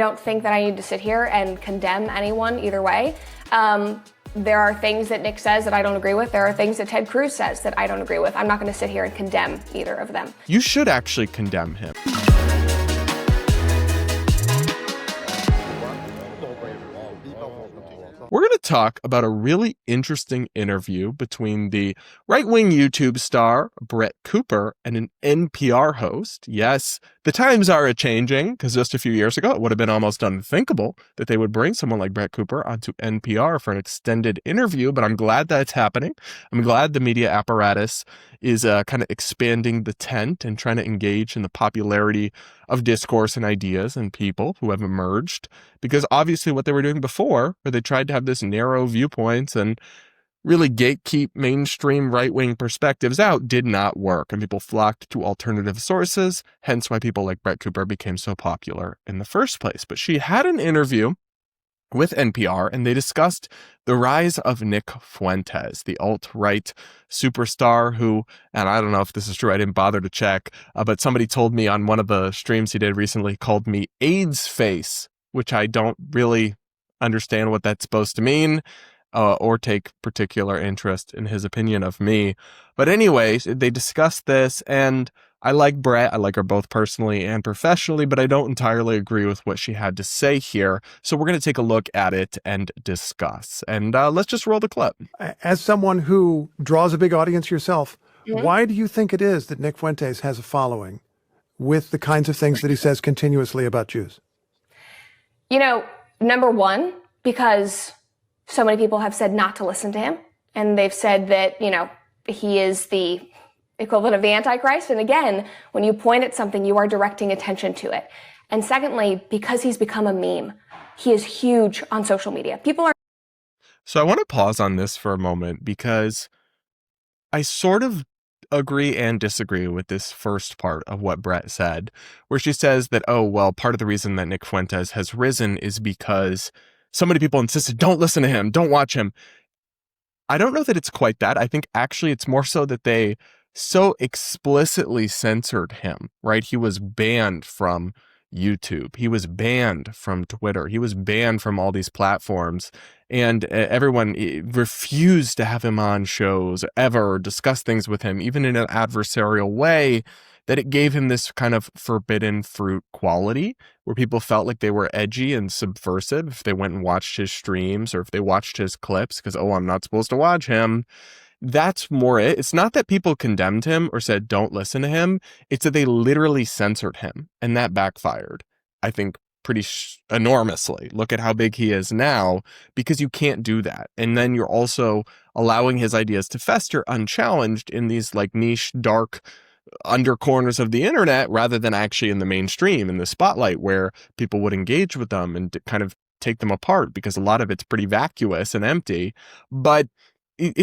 don't think that I need to sit here and condemn anyone either way. There are things that Nick says that I don't agree with. There are things that Ted Cruz says that I don't agree with. I'm not going to sit here and condemn either of them. You should actually condemn him. We're going to talk about a really interesting interview between the right-wing YouTube star, Brett Cooper, and an NPR host. Yes, the times are a-changing, because just a few years ago, it would have been almost unthinkable that they would bring someone like Brett Cooper onto NPR for an extended interview, but I'm glad that it's happening. I'm glad the media apparatus is kind of expanding the tent and trying to engage in the popularity of discourse and ideas and people who have emerged, because obviously what they were doing before, where they tried to have this narrow viewpoints and really gatekeep mainstream right-wing perspectives out, did not work, and people flocked to alternative sources, hence why people like Brett Cooper became so popular in the first place. But she had an interview with NPR, and they discussed the rise of Nick Fuentes, the alt-right superstar who, and I don't know if this is true, I didn't bother to check, but somebody told me on one of the streams he did recently, called me AIDS face, which I don't really understand what that's supposed to mean, or take particular interest in his opinion of me. But anyways, they discussed this, and I like Brett. I like her both personally and professionally, but I don't entirely agree with what she had to say here. So we're going to take a look at it and discuss. And let's just roll the clip. As someone who draws a big audience yourself, why do you think it is that Nick Fuentes has a following with the kinds of things that he says continuously about Jews? You know, number one, because so many people have said not to listen to him. And they've said that, you know, he is the equivalent of the Antichrist. And again, when you point at something, you are directing attention to it. And secondly, because he's become a meme, he is huge on social media. People are. So I want to pause on this for a moment, because I sort of agree and disagree with this first part of what Brett said, where she says that, oh, well, part of the reason that Nick Fuentes has risen is because so many people insisted, don't listen to him, don't watch him. I don't know that it's quite that. I think actually it's more so that they so explicitly censored him, right? He was banned from YouTube. He was banned from Twitter. He was banned from all these platforms. And everyone refused to have him on shows ever, discuss things with him, even in an adversarial way, that it gave him this kind of forbidden fruit quality where people felt like they were edgy and subversive if they went and watched his streams or if they watched his clips because, oh, I'm not supposed to watch him. That's more it. It's not that people condemned him or said, don't listen to him. It's that they literally censored him, and that backfired, I think, pretty enormously. Look at how big he is now, because you can't do that. And then you're also allowing his ideas to fester unchallenged in these like niche, dark under corners of the internet, rather than actually in the mainstream, in the spotlight, where people would engage with them and kind of take them apart, because a lot of it's pretty vacuous and empty. But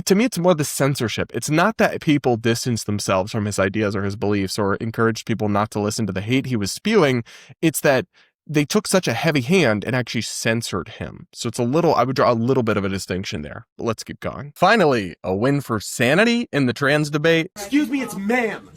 to me, it's more the censorship. It's not that people distanced themselves from his ideas or his beliefs or encouraged people not to listen to the hate he was spewing. It's that they took such a heavy hand and actually censored him. So it's I would draw a little bit of a distinction there. But let's keep going. Finally, a win for sanity in the trans debate. Excuse me, it's ma'am.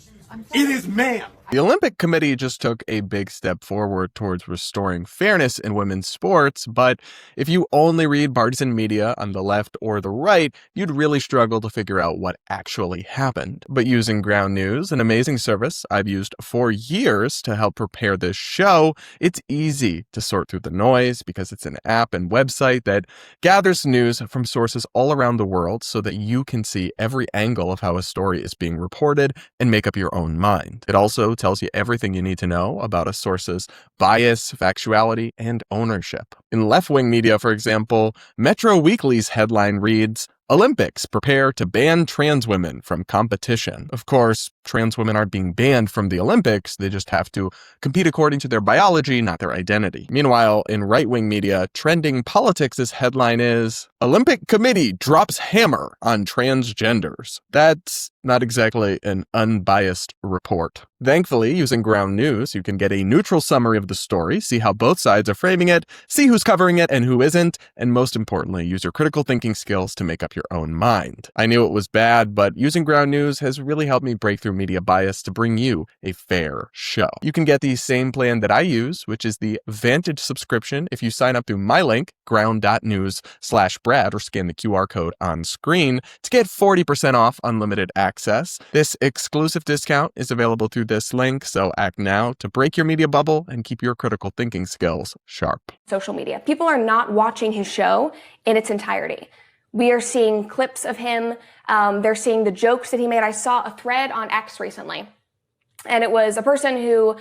It is ma'am. The Olympic Committee just took a big step forward towards restoring fairness in women's sports, but if you only read partisan media on the left or the right, you'd really struggle to figure out what actually happened. But using Ground News, an amazing service I've used for years to help prepare this show, it's easy to sort through the noise because it's an app and website that gathers news from sources all around the world so that you can see every angle of how a story is being reported and make up your own mind. It also tells you everything you need to know about a source's bias, factuality, and ownership. In left-wing media, for example, Metro Weekly's headline reads, Olympics prepare to ban trans women from competition. Of course, trans women aren't being banned from the Olympics. They just have to compete according to their biology, not their identity. Meanwhile, in right-wing media, Trending Politics' headline is, Olympic Committee drops hammer on transgenders. That's not exactly an unbiased report. Thankfully, using Ground News, you can get a neutral summary of the story, see how both sides are framing it, see who's covering it and who isn't, and most importantly, use your critical thinking skills to make up up your own mind. I knew it was bad, but using Ground News has really helped me break through media bias to bring you a fair show. You can get the same plan that I use, which is the Vantage subscription, if you sign up through my link, ground.news/Brad, or scan the QR code on screen to get 40% off unlimited access. This exclusive discount is available through this link, so act now to break your media bubble and keep your critical thinking skills sharp. Social media. People are not watching his show in its entirety. We are seeing clips of him. They're seeing the jokes that he made. I saw a thread on X recently, and it was a person who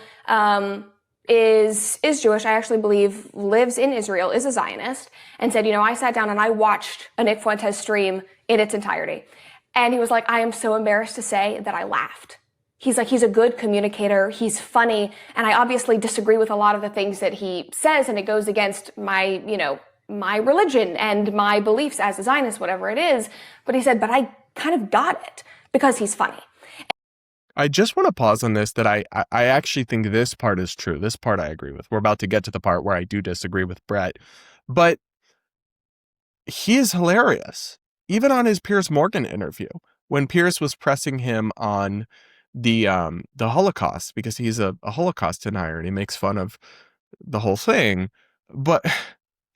is Jewish, I actually believe lives in Israel, is a Zionist, and said, I sat down and I watched a Nick Fuentes stream in its entirety. And he was like, I am so embarrassed to say that I laughed. He's like, he's a good communicator, he's funny, and I obviously disagree with a lot of the things that he says, and it goes against my, my religion and my beliefs as a Zionist, whatever it is. But he said, but I kind of got it because he's funny. I just want to pause on this, that I actually think this part is true. This part I agree with. We're about to get to the part where I do disagree with Brett. But he is hilarious. Even on his Piers Morgan interview, when Piers was pressing him on the Holocaust, because he's a Holocaust denier and he makes fun of the whole thing.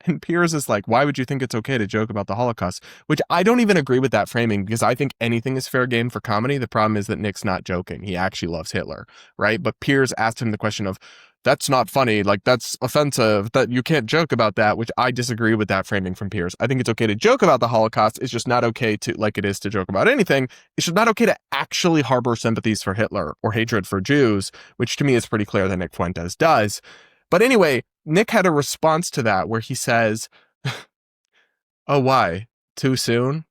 And Piers is like, why would you think it's okay to joke about the Holocaust? Which I don't even agree with that framing, because I think anything is fair game for comedy. The problem is that Nick's not joking. He actually loves Hitler, right? But Piers asked him the question of, that's not funny, like that's offensive, that you can't joke about that, which I disagree with that framing from Piers. I think it's okay to joke about the Holocaust. It's just not okay to, like it is to joke about anything, it's just not okay to actually harbor sympathies for Hitler or hatred for Jews, which to me is pretty clear that Nick Fuentes does. But anyway, Nick had a response to that where he says, oh, why? Too soon?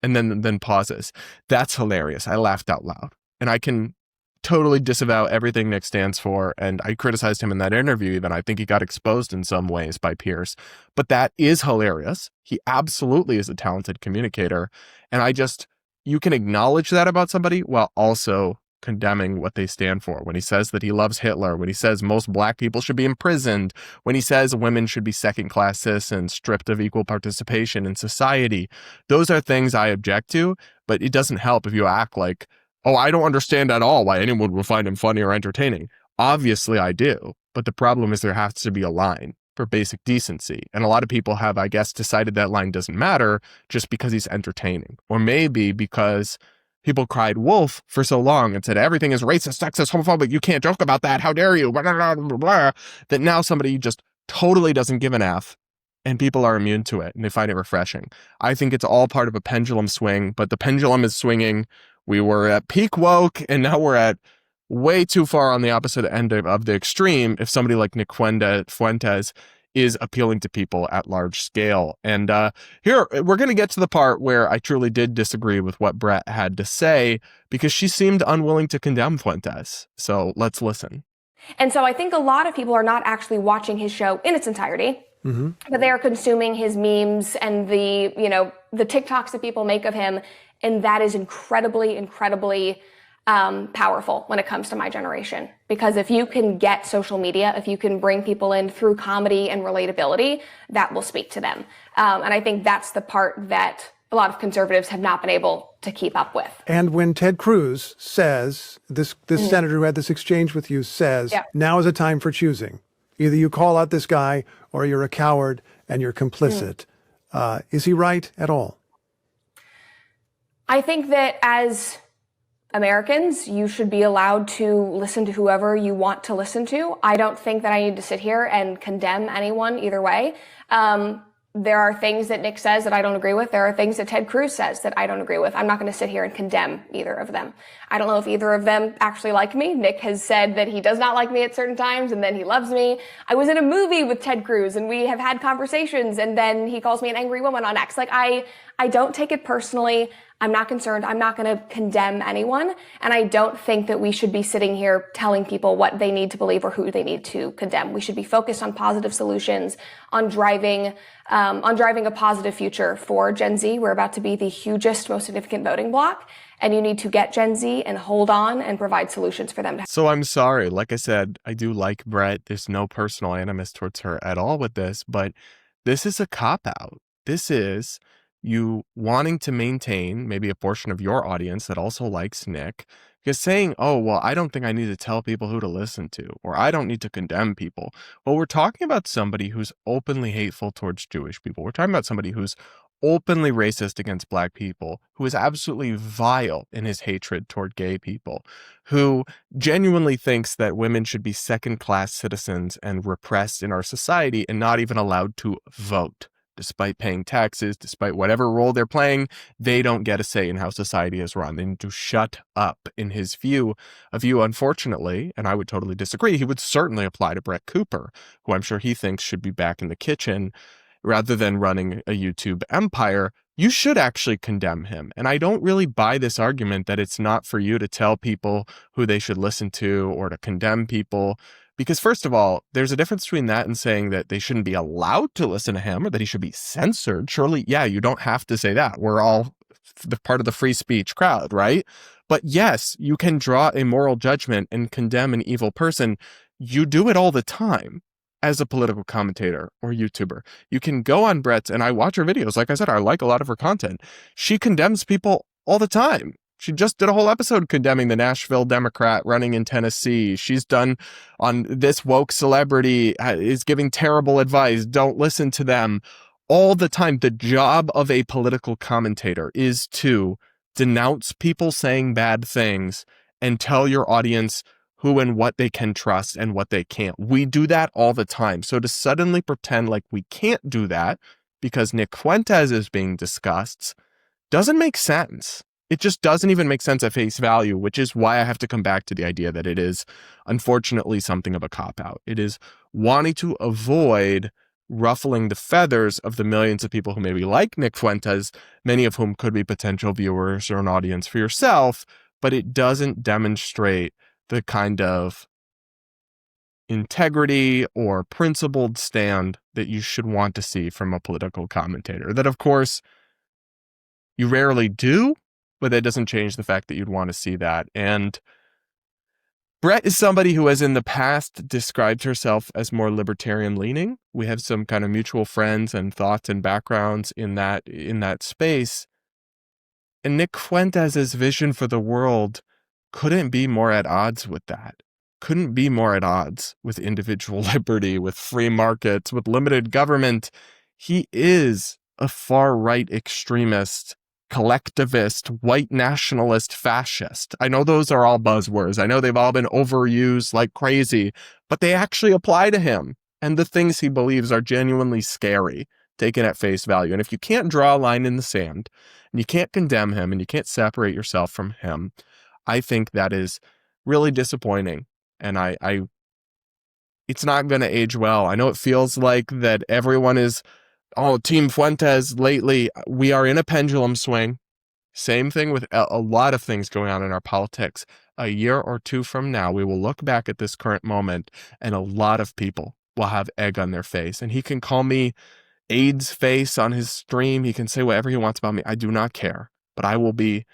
And then pauses. That's hilarious. I laughed out loud. And I can totally disavow everything Nick stands for. And I criticized him in that interview even. I think he got exposed in some ways by Piers. But that is hilarious. He absolutely is a talented communicator. And you can acknowledge that about somebody while also condemning what they stand for. When he says that he loves Hitler, when he says most black people should be imprisoned, when he says women should be second-class citizens, stripped of equal participation in society, those are things I object to, but it doesn't help if you act like, oh, I don't understand at all why anyone would find him funny or entertaining. Obviously I do, but the problem is there has to be a line for basic decency. And a lot of people have, I guess, decided that line doesn't matter just because he's entertaining. Or maybe because people cried wolf for so long and said everything is racist, sexist, homophobic, you can't joke about that, how dare you, blah, blah, blah, blah, that now somebody just totally doesn't give an F and people are immune to it and they find it refreshing. I think it's all part of a pendulum swing, but the pendulum is swinging. We were at peak woke and now we're at way too far on the opposite end of the extreme if somebody like Nick Fuentes is appealing to people at large scale. And here, we're going to get to the part where I truly did disagree with what Brett had to say, because she seemed unwilling to condemn Fuentes. So let's listen. And so I think a lot of people are not actually watching his show in its entirety, but they are consuming his memes and the TikToks that people make of him. And that is incredibly, incredibly powerful when it comes to my generation. Because if you can get social media, if you can bring people in through comedy and relatability, that will speak to them. And I think that's the part that a lot of conservatives have not been able to keep up with. And when Ted Cruz says, this senator who had this exchange with you says, now is a time for choosing. Either you call out this guy or you're a coward and you're complicit. Is he right at all? I think that as Americans, you should be allowed to listen to whoever you want to listen to. I don't think that I need to sit here and condemn anyone either way. There are things that Nick says that I don't agree with. There are things that Ted Cruz says that I don't agree with. I'm not going to sit here and condemn either of them. I don't know if either of them actually like me. Nick has said that he does not like me at certain times and then he loves me. I was in a movie with Ted Cruz and we have had conversations and then he calls me an angry woman on X. Like I don't take it personally. I'm not concerned. I'm not going to condemn anyone. And I don't think that we should be sitting here telling people what they need to believe or who they need to condemn. We should be focused on positive solutions, on driving a positive future for Gen Z. We're about to be the hugest, most significant voting bloc. And you need to get Gen Z and hold on and provide solutions for them. So I'm sorry. Like I said, I do like Brett. There's no personal animus towards her at all with this, but this is a cop-out. This is, you wanting to maintain maybe a portion of your audience that also likes Nick, because saying, oh, well, I don't think I need to tell people who to listen to, or I don't need to condemn people. Well, we're talking about somebody who's openly hateful towards Jewish people. We're talking about somebody who's openly racist against Black people, who is absolutely vile in his hatred toward gay people, who genuinely thinks that women should be second-class citizens and repressed in our society and not even allowed to vote. Despite paying taxes, despite whatever role they're playing, they don't get a say in how society is run. They need to shut up. In his view, unfortunately, and I would totally disagree, he would certainly apply to Brett Cooper, who I'm sure he thinks should be back in the kitchen rather than running a YouTube empire. You should actually condemn him. And I don't really buy this argument that it's not for you to tell people who they should listen to or to condemn people. Because first of all, there's a difference between that and saying that they shouldn't be allowed to listen to him or that he should be censored. Surely, yeah, you don't have to say that. We're all the part of the free speech crowd, right? But yes, you can draw a moral judgment and condemn an evil person. You do it all the time as a political commentator or YouTuber. You can go on Brett's, and I watch her videos. Like I said, I like a lot of her content. She condemns people all the time. She just did a whole episode condemning the Nashville Democrat running in Tennessee. She's done on this woke celebrity is giving terrible advice. Don't listen to them all the time. The job of a political commentator is to denounce people saying bad things and tell your audience who and what they can trust and what they can't. We do that all the time. So to suddenly pretend like we can't do that because Nick Fuentes is being discussed doesn't make sense. It just doesn't even make sense at face value, which is why I have to come back to the idea that it is, unfortunately, something of a cop-out. It is wanting to avoid ruffling the feathers of the millions of people who maybe like Nick Fuentes, many of whom could be potential viewers or an audience for yourself, but it doesn't demonstrate the kind of integrity or principled stand that you should want to see from a political commentator. That, of course, you rarely do, but that doesn't change the fact that you'd want to see that. And Brett is somebody who has in the past described herself as more libertarian leaning. We have some kind of mutual friends and thoughts and backgrounds in that space. And Nick Fuentes' vision for the world couldn't be more at odds with that. Couldn't be more at odds with individual liberty, with free markets, with limited government. He is a far-right extremist, collectivist, white nationalist, fascist. I know those are all buzzwords. I know they've all been overused like crazy, but they actually apply to him. And the things he believes are genuinely scary, taken at face value. And if you can't draw a line in the sand, and you can't condemn him, and you can't separate yourself from him, I think that is really disappointing. And it's not going to age well. I know it feels like that everyone is, oh, Team Fuentes lately. We are in a pendulum swing. Same thing with a lot of things going on in our politics. A year or two from now, we will look back at this current moment and a lot of people will have egg on their face. And he can call me AIDS face on his stream. He can say whatever he wants about me. I do not care. But I will be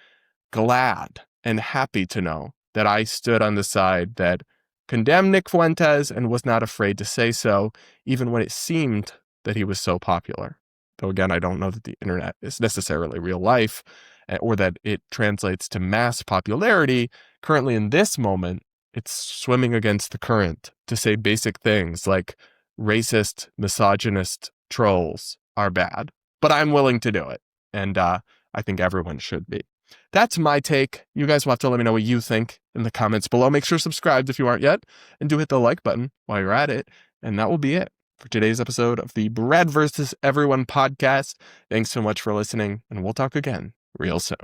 glad and happy to know that I stood on the side that condemned Nick Fuentes and was not afraid to say so, even when it seemed that he was so popular. Though again, I don't know that the internet is necessarily real life or that it translates to mass popularity. Currently in this moment, it's swimming against the current to say basic things like racist, misogynist trolls are bad. But I'm willing to do it. And I think everyone should be. That's my take. You guys will have to let me know what you think in the comments below. Make sure to subscribe if you aren't yet, and do hit the like button while you're at it. And that will be it for today's episode of the Brad vs. Everyone podcast. Thanks so much for listening, and we'll talk again real soon.